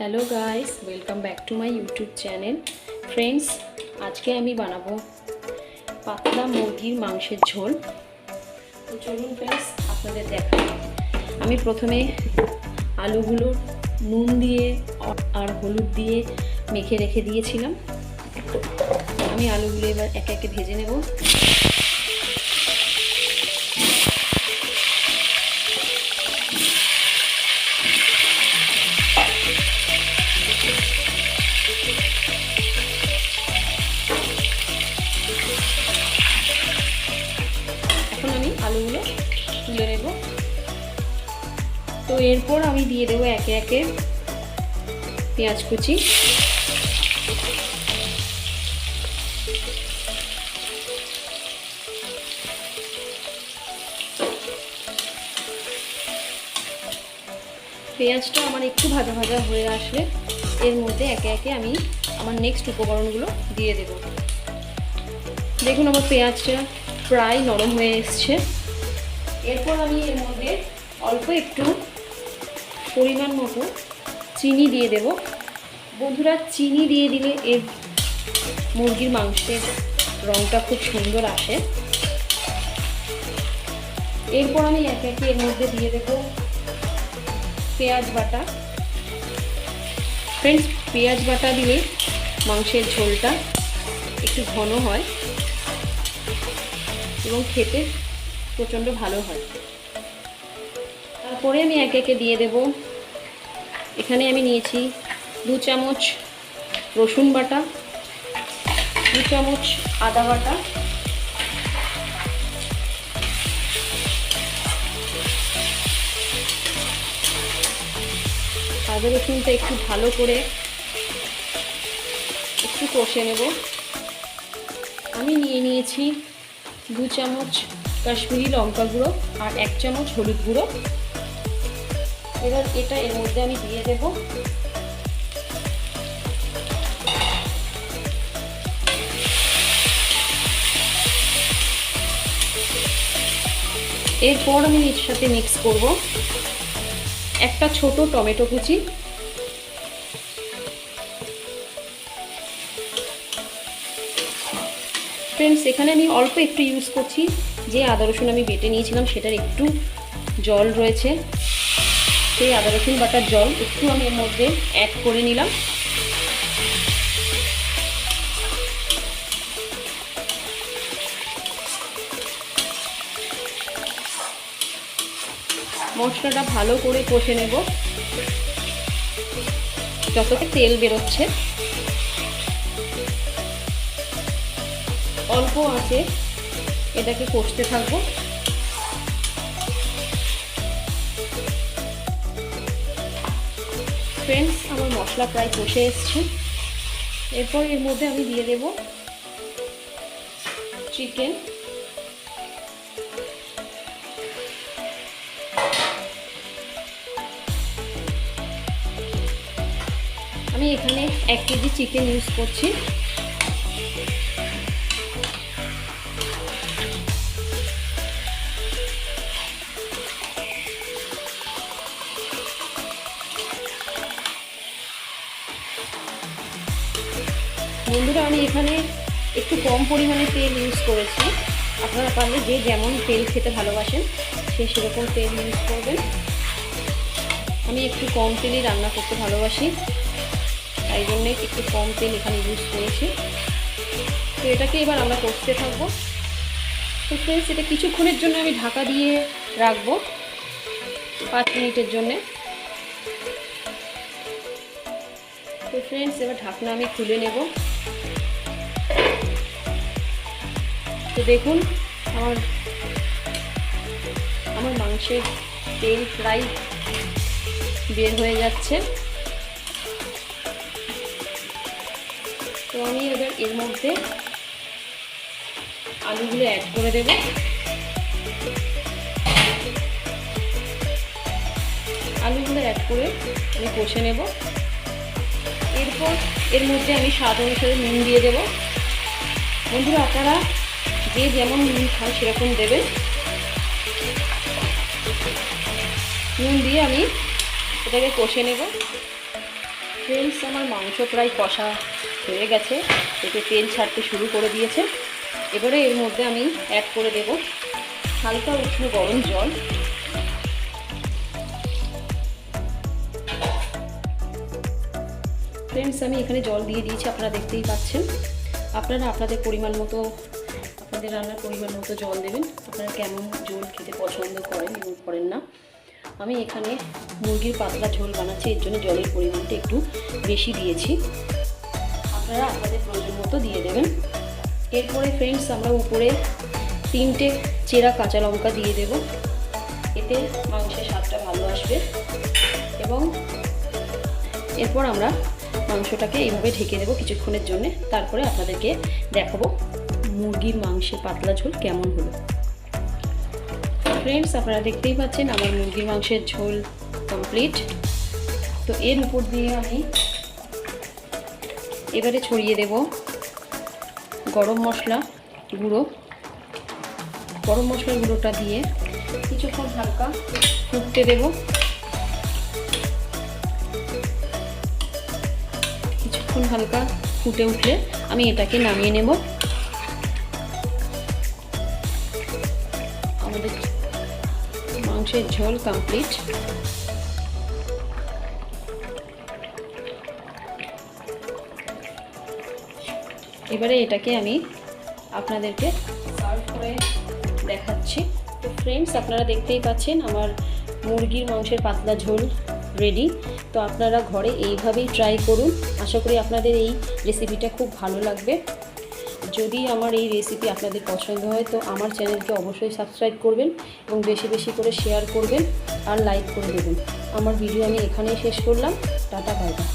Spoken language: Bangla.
Hello guys, welcome back to my YouTube channel. Friends, আজকে আমি বানাবো পাতলা মুরগির মাংসের ঝোল। তো চলুন ফ্রেন্ডস, আপনাদের দেখাই। আমি প্রথমে আলুগুলো নুন দিয়ে আর হলুদ দিয়ে মেখে রেখে দিয়েছিলাম। আমি আলুগুলো এবার একে একে ভেজে নেব। আমি আলুগুলো তুলে নেব। তো এরপর আমি দিয়ে দেবো একে একে পেঁয়াজ কুচি, পেঁয়াজটা আমার একটু ভাজা ভাজা হয়ে আসলে এর মধ্যে একে একে আমি আমার নেক্সট উপকরণগুলো দিয়ে দেব। দেখুন আমার পেঁয়াজটা প্রায় নরম হয়ে এসছে। এরপর আমি এর মধ্যে অল্প একটু পরিমাণ মতো চিনি দিয়ে দেব। বন্ধুরা, চিনি দিয়ে দিলে এর মুরগির মাংসের রঙটা খুব সুন্দর আসে। এরপর আমি একে একে এর মধ্যে দিয়ে দেব পেঁয়াজ বাটা। ফ্রেন্ডস, পেঁয়াজ বাটা দিলে মাংসের ঝোলটা একটু ঘন হয় এবং খেতে প্রচণ্ড ভালো হয়। তারপরে আমি একে একে দিয়ে দেব, এখানে আমি নিয়েছি 2 চামচ রসুন বাটা, 2 চামচ আদা বাটা, আদা রসুনটা একটু ভালো করে একটু কষে নেব। আমি নিয়েছি 2 চামচ কাশ্মীরি লঙ্কা গুঁড়ো আর 1 চামচ হলুদ গুঁড়ো। এবার এটা এর মধ্যে আমি দিয়ে দেব। এরপর আমি এর সাথে মিক্স করব একটা ছোট টমেটো কুচি, ফ্রেন্ডস এখানে আমি অল্প একটু ইউজ করছি, যে আদা রসুন আমি বেটে নিয়েছিলাম সেটার একটু জল রয়েছে, সেই আদা রসুন বাটার জল একটু আমি এর মধ্যে অ্যাড করে নিলাম। মশলাটা ভালো করে কষে নেব যতটা তেল বেরোচ্ছে। অল্প আঁচে এটাকে কষতে থাকবো। ফ্রেন্ডস, আমার মশলা প্রায় কষে এসছে। এরপর এর মধ্যে আমি দিয়ে দেব চিকেন। আমি এখানে 1 কেজি চিকেন ইউজ করছি। বন্ধুরা, আমি এখানে একটু কম পরিমাণে তেল ইউজ করেছি। আপনারা পারলে যে যেমন তেল খেতে ভালোবাসেন সে সেরকম তেল ইউজ করবেন। আমি একটু কম তেলই রান্না করতে ভালোবাসি, তাই জন্যে একটু কম তেল এখানে ইউজ করেছি। তো এটাকে এবার আমরা কষতে থাকবো। তো ফ্রেন্ডস, এটা কিছুক্ষণের জন্য আমি ঢাকা দিয়ে রাখবো, 5 মিনিটের জন্যে। তো ফ্রেন্ডস, এবার ঢাকনা আমি খুলে নেব। তো দেখুন আমার মাংসের তেল প্রায় বের হয়ে যাচ্ছে। তো আমি এবার এর মধ্যে আলুগুলো অ্যাড করে দেব। আলুগুলো অ্যাড করে আমি কষে নেব। এরপর এর মধ্যে আমি স্বাদ অনুসারে নুন দিয়ে দেব। বন্ধুরা, আপনারা যে যেমন নুন খান সেরকম দেবেন। নুন দিয়ে আমি এটাকে কষে নেব। ফ্রেন্ডস, আমার মাংস প্রায় কষা হয়ে গেছে, এতে তেল ছাড়তে শুরু করে দিয়েছে। এবারে এর মধ্যে আমি অ্যাড করে দেব হালকা উষ্ণ গরম জল। ফ্রেন্ডস, আমি এখানে জল দিয়ে দিয়েছি, আপনারা দেখতেই পাচ্ছেন। আপনারা আপনাদের পরিমাণ মতো, আপনাদের রান্নার পরিমাণ মতো জল দেবেন। আপনারা কেমন ঝোল খেতে পছন্দ করেন এবং করেন না। আমি এখানে মুরগির পাতলা ঝোল বানাচ্ছি, এর জন্য জলের পরিমাণটা একটু বেশি দিয়েছি। আপনারা আপনাদের প্রয়োজন মতো দিয়ে দেবেন। এরপরে ফ্রেন্ডস, আমরা উপরে 3টে চেরা কাঁচা লঙ্কা দিয়ে দেব, এতে মাংসের স্বাদটা ভালো আসবে। এবং এরপর আমরা মাংসটাকে এইভাবে ঢেকে দেবো কিছুক্ষণের জন্য। তারপরে আপনাদেরকে দেখাবো মুরগির মাংসের পাতলা ঝোল কেমন হলো। ফ্রেন্ডস, আপনারা দেখতেই পাচ্ছেন আমার মুরগির মাংসের ঝোল কমপ্লিট। তো এর উপর দিয়ে আমি এবারে ছড়িয়ে দেব গরম মশলা গুঁড়ো। গরম মশলার গুঁড়োটা দিয়ে কিছুক্ষণ হালকা ফুটতে দেব। কিছুক্ষণ হালকা ফুটে উঠলে আমি এটাকে নামিয়ে নেব। আমাদের মাংসের ঝোল কমপ্লিট। এবারে এটাকে আমি আপনাদেরকে সার্ভ করে দেখাচ্ছি। তো ফ্রেন্ডস, আপনারা দেখতেই পাচ্ছেন আমার মুরগির মাংসের পাতলা ঝোল রেডি। তো আপনারা ঘরে এইভাবেই ট্রাই করুন। আশা করি আপনাদের এই রেসিপিটা খুব ভালো লাগবে। যদি আমার এই রেসিপি আপনাদের পছন্দ হয় তো আমার চ্যানেলকে অবশ্যই সাবস্ক্রাইব করবেন এবং বেশি বেশি করে শেয়ার করবেন আর লাইক করে দেবেন। আমার ভিডিও আমি এখানেই শেষ করলাম। Tata, bye bye.